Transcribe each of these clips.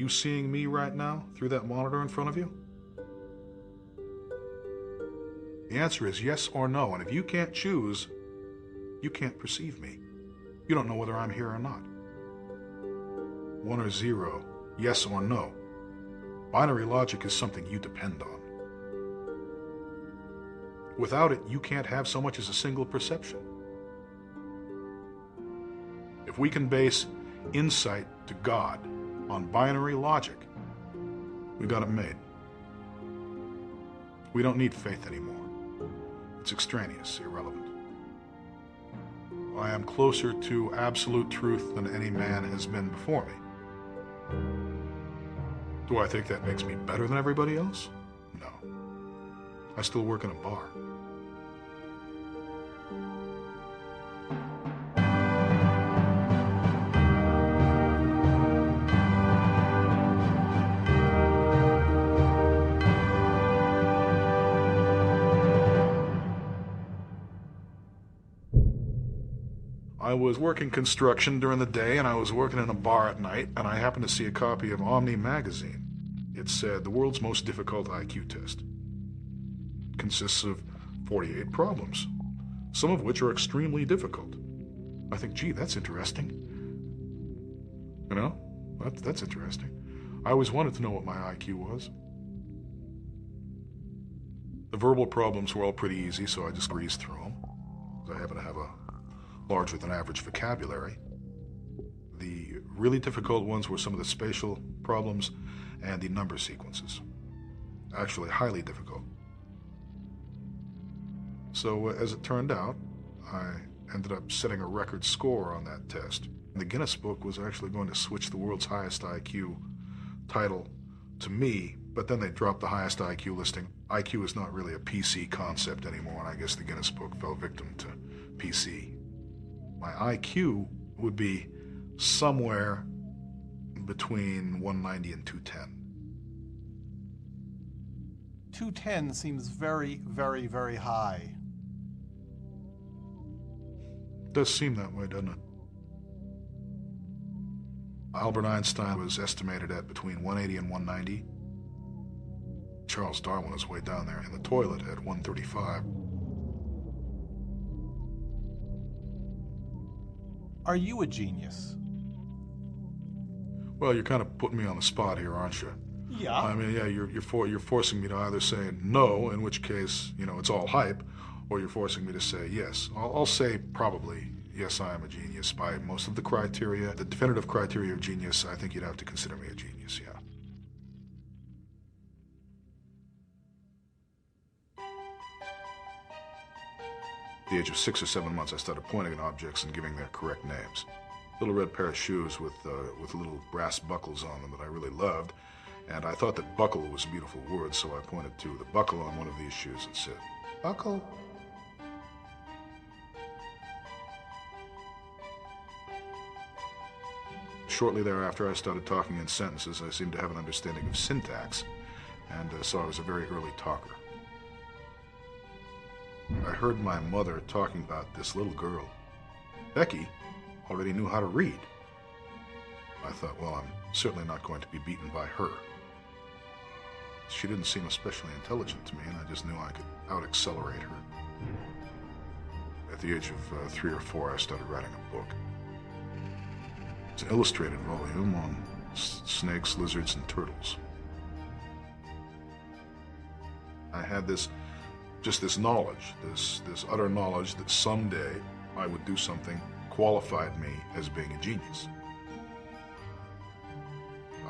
you seeing me right now through that monitor in front of you? The answer is yes or no, and if you can't choose, you can't perceive me. You don't know whether I'm here or not. 1 or 0, yes or no. Binary logic is something you depend on. Without it, you can't have so much as a single perception. If we can base insight to God on binary logic, we got it made. We don't need faith anymore. It's extraneous, irrelevant. I am closer to absolute truth than any man has been before me. Do I think that makes me better than everybody else? No. I still work in a bar. I was working construction during the day, and I was working in a bar at night, and I happened to see a copy of Omni magazine. It said, the world's most difficult IQ test. It consists of 48 problems, some of which are extremely difficult. I think, gee, that's interesting. You know, that's interesting. I always wanted to know what my IQ was. The verbal problems were all pretty easy, so I just breezed through them. I happen to have a larger than average vocabulary. The really difficult ones were some of the spatial problems and the number sequences. Actually, highly difficult. So, as it turned out, I ended up setting a record score on that test. The Guinness Book was actually going to switch the world's highest IQ title to me, but then they dropped the highest IQ listing. IQ is not really a PC concept anymore, and I guess the Guinness Book fell victim to PC. My IQ would be somewhere between 190 and 210. 210 seems very, very, very high. It does seem that way, doesn't it? Albert Einstein was estimated at between 180 and 190. Charles Darwin was way down there in the toilet at 135. Are you a genius? Well, you're kind of putting me on the spot here, aren't you? Yeah. I mean, yeah, you're forcing me to either say no, in which case, you know, it's all hype, or you're forcing me to say yes. I'll say probably, yes, I am a genius by most of the criteria. The definitive criteria of genius, I think you'd have to consider me a genius, yeah. At the age of 6 or 7 months, I started pointing at objects and giving their correct names. Little red pair of shoes with little brass buckles on them that I really loved, and I thought that buckle was a beautiful word, so I pointed to the buckle on one of these shoes and said, "Buckle." Shortly thereafter, I started talking in sentences. I seemed to have an understanding of syntax, and so I was a very early talker. I heard my mother talking about this little girl. Becky already knew how to read. I thought, well, I'm certainly not going to be beaten by her. She didn't seem especially intelligent to me, and I just knew I could out-accelerate her. At the age of 3 or 4, I started writing a book. It's an illustrated volume on snakes, lizards, and turtles. I had this knowledge, this utter knowledge that someday I would do something qualified me as being a genius.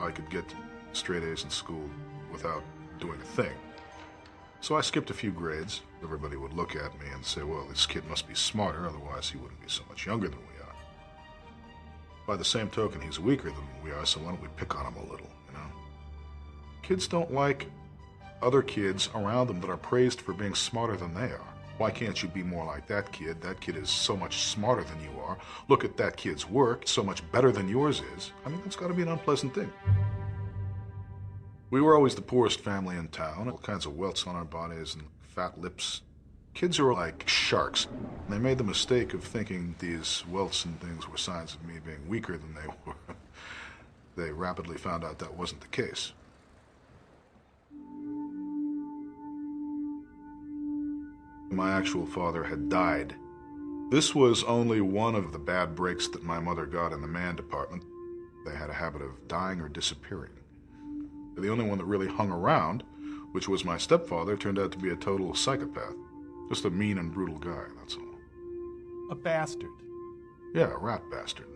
I could get straight A's in school without doing a thing. So I skipped a few grades. Everybody would look at me and say, well, this kid must be smarter, otherwise he wouldn't be so much younger than we are. By the same token, he's weaker than we are, so why don't we pick on him a little, you know? Kids don't like other kids around them that are praised for being smarter than they are. Why can't you be more like that kid? That kid is so much smarter than you are. Look at that kid's work, so much better than yours is. I mean, that's got to be an unpleasant thing. We were always the poorest family in town, all kinds of welts on our bodies and fat lips. Kids are like sharks. They made the mistake of thinking these welts and things were signs of me being weaker than they were. They rapidly found out that wasn't the case. My actual father had died. This was only one of the bad breaks that my mother got in the man department. They had a habit of dying or disappearing. The only one that really hung around, which was my stepfather, turned out to be a total psychopath. Just a mean and brutal guy, that's all. A bastard. Yeah, a rat bastard.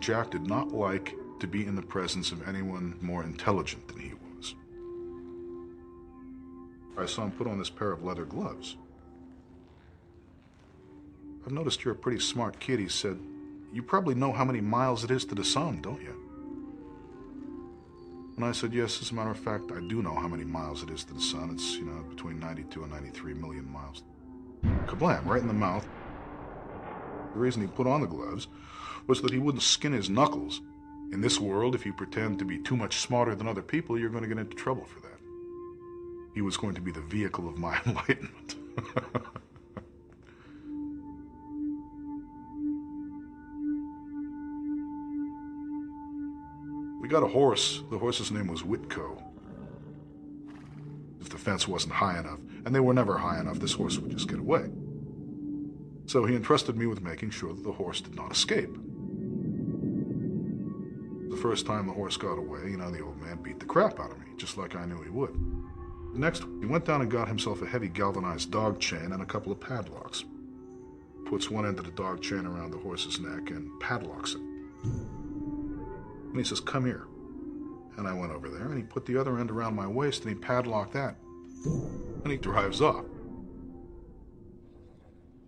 Jack did not like to be in the presence of anyone more intelligent than he was. I saw him put on this pair of leather gloves. "I've noticed you're a pretty smart kid," he said. "You probably know how many miles it is to the sun, don't you?" And I said, "Yes, as a matter of fact, I do know how many miles it is to the sun. It's, between 92 and 93 million miles. Kablam, right in the mouth. The reason he put on the gloves was that he wouldn't skin his knuckles. In this world, if you pretend to be too much smarter than other people, you're going to get into trouble for that. He was going to be the vehicle of my enlightenment. We got a horse. The horse's name was Whitco. If the fence wasn't high enough, and they were never high enough, this horse would just get away. So he entrusted me with making sure that the horse did not escape. The first time the horse got away, the old man beat the crap out of me, just like I knew he would. Next, he went down and got himself a heavy galvanized dog chain and a couple of padlocks. Puts one end of the dog chain around the horse's neck and padlocks it. And he says, "Come here." And I went over there, and he put the other end around my waist, and he padlocked that. And he drives off.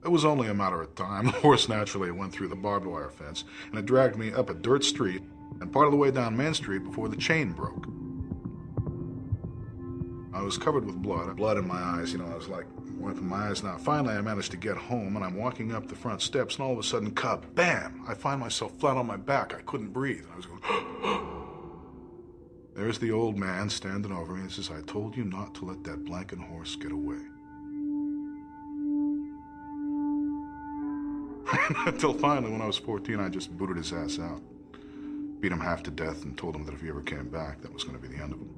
It was only a matter of time. The horse naturally went through the barbed wire fence, and it dragged me up a dirt street and part of the way down Main Street before the chain broke. I was covered with blood in my eyes. I was like wiping my eyes now. Finally, I managed to get home, and I'm walking up the front steps, and all of a sudden, bam! I find myself flat on my back. I couldn't breathe. I was going, There's the old man standing over me and says, "I told you not to let that blanking horse get away." Until finally, when I was 14, I just booted his ass out. Beat him half to death and told him that if he ever came back, that was going to be the end of him.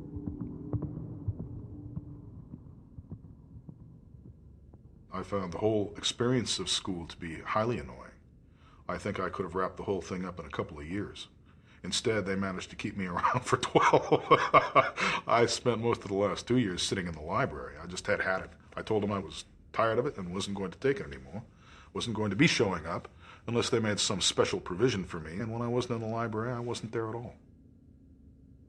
I found the whole experience of school to be highly annoying. I think I could have wrapped the whole thing up in a couple of years. Instead, they managed to keep me around for 12. I spent most of the last 2 years sitting in the library. I just had it. I told them I was tired of it and wasn't going to take it anymore. Wasn't going to be showing up unless they made some special provision for me, and when I wasn't in the library, I wasn't there at all.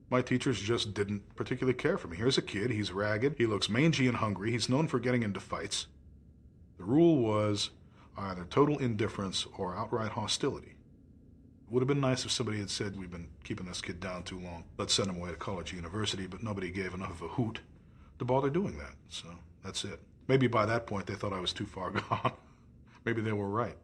My teachers just didn't particularly care for me. Here's a kid, he's ragged, he looks mangy and hungry, he's known for getting into fights. The rule was either total indifference or outright hostility. It would have been nice if somebody had said, "We've been keeping this kid down too long, let's send him away to college or university," but nobody gave enough of a hoot to bother doing that, so that's it. Maybe by that point they thought I was too far gone. Maybe they were right.